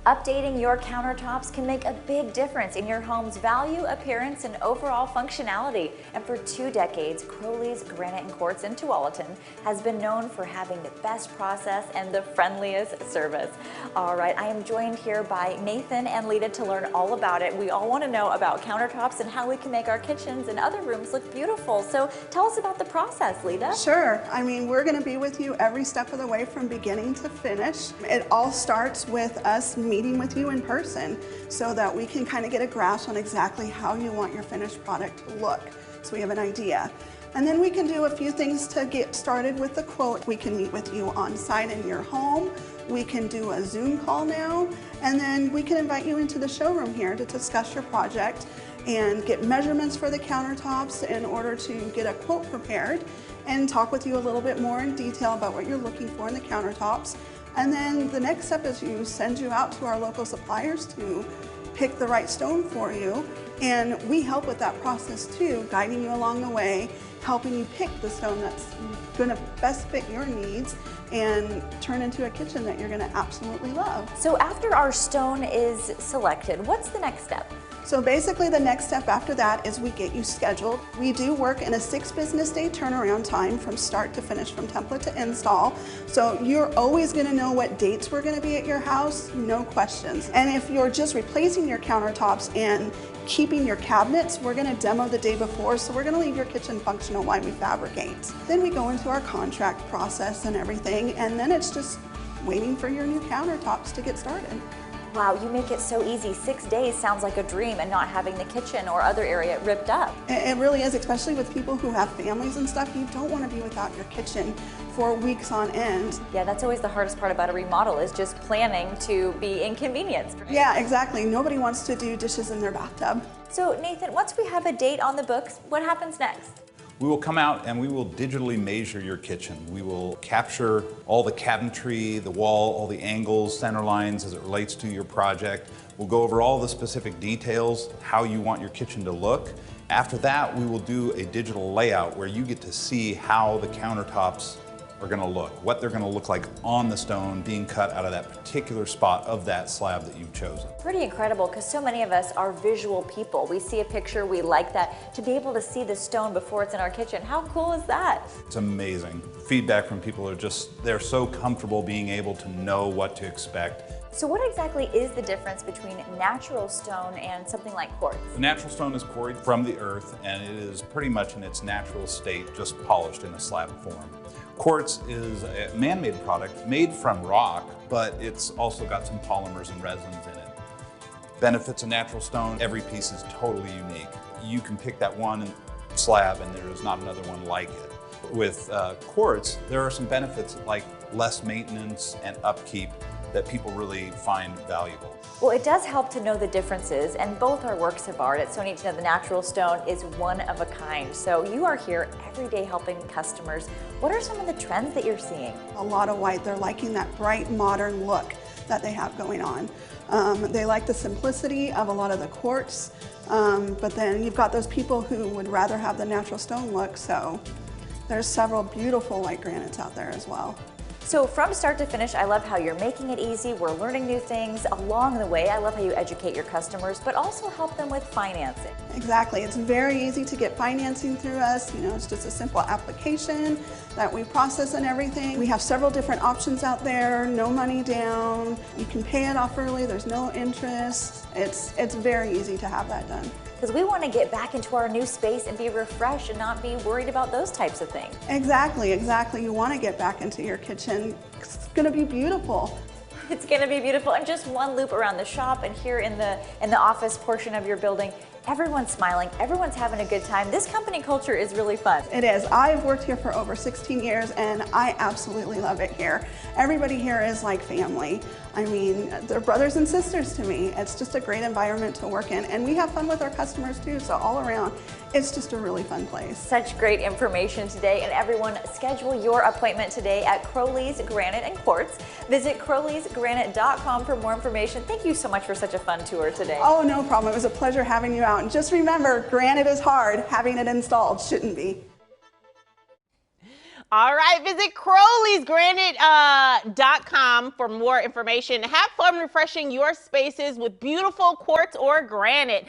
Updating your countertops can make a big difference in your home's value, appearance, and overall functionality. And for 2 decades, Crowley's Granite and Quartz in Tualatin has been known for having the best process and the friendliest service. All right, I am joined here by Nathan and Lita to learn all about it. We all want to know about countertops and how we can make our kitchens and other rooms look beautiful. So tell us about the process, Lita. Sure. I mean, we're going to be with you every step of the way from beginning to finish. It all starts with us meeting with you in person so that we can kind of get a grasp on exactly how you want your finished product to look, so we have an idea. And then we can do a few things to get started with the quote. We can meet with you on site in your home. We can do a Zoom call now, and then we can invite you into the showroom here to discuss your project and get measurements for the countertops in order to get a quote prepared and talk with you a little bit more in detail about what you're looking for in the countertops. And then the next step is you send you out to our local suppliers to pick the right stone for you. And we help with that process too, guiding you along the way, helping you pick the stone that's gonna best fit your needs and turn into a kitchen that you're gonna absolutely love. So after our stone is selected, what's the next step? So basically the next step after that is we get you scheduled. We do work in a 6 business day turnaround time from start to finish, from template to install. So you're always gonna know what dates we're gonna be at your house, no questions. And if you're just replacing your countertops and keeping your cabinets, we're gonna demo the day before, so we're gonna leave your kitchen functional while we fabricate. Then we go into our contract process and everything, and then it's just waiting for your new countertops to get started. Wow, you make it so easy. 6 days sounds like a dream, and not having the kitchen or other area ripped up. It really is, especially with people who have families and stuff. You don't want to be without your kitchen for weeks on end. Yeah, that's always the hardest part about a remodel, is just planning to be inconvenienced. Right? Yeah, exactly. Nobody wants to do dishes in their bathtub. So Nathan, once we have a date on the books, what happens next? We will come out and we will digitally measure your kitchen. We will capture all the cabinetry, the wall, all the angles, center lines as it relates to your project. We'll go over all the specific details, how you want your kitchen to look. After that, we will do a digital layout where you get to see how the countertops are gonna look, what they're gonna look like on the stone being cut out of that particular spot of that slab that you've chosen. Pretty incredible, because so many of us are visual people. We see a picture, we like that. To be able to see the stone before it's in our kitchen, how cool is that? It's amazing. Feedback from people are they're so comfortable being able to know what to expect. So what exactly is the difference between natural stone and something like quartz? The natural stone is quarried from the earth, and it is pretty much in its natural state, just polished in a slab form. Quartz is a man-made product made from rock, but it's also got some polymers and resins in it. Benefits of natural stone, every piece is totally unique. You can pick that one slab and there is not another one like it. With quartz, there are some benefits like less maintenance and upkeep that people really find valuable. Well, it does help to know the differences, and both are works of art. It's so neat to know the natural stone is one of a kind. So you are here every day helping customers. What are some of the trends that you're seeing? A lot of white. They're liking that bright, modern look that they have going on. They like the simplicity of a lot of the quartz, but then you've got those people who would rather have the natural stone look, so there's several beautiful white granites out there as well. So from start to finish, I love how you're making it easy. We're learning new things along the way. I love how you educate your customers, but also help them with financing. Exactly. It's very easy to get financing through us. You know, it's just a simple application that we process and everything. We have several different options out there. No money down. You can pay it off early. There's no interest. It's very easy to have that done. Because we want to get back into our new space and be refreshed and not be worried about those types of things. Exactly, exactly. You want to get back into your kitchen. It's going to be beautiful. It's going to be beautiful. And just one loop around the shop and here in the office portion of your building, everyone's smiling, everyone's having a good time. This company culture is really fun. It is. I've worked here for over 16 years and I absolutely love it here. Everybody here is like family. I mean, they're brothers and sisters to me. It's just a great environment to work in, and we have fun with our customers too, so all around, it's just a really fun place. Such great information today, and everyone, schedule your appointment today at Crowley's Granite and Quartz. Visit crowleysgranite.com for more information. Thank you so much for such a fun tour today. Oh, no problem. It was a pleasure having you out. And just remember, granite is hard. Having it installed shouldn't be. All right, visit Crowley'sGranite.com for more information. Have fun refreshing your spaces with beautiful quartz or granite.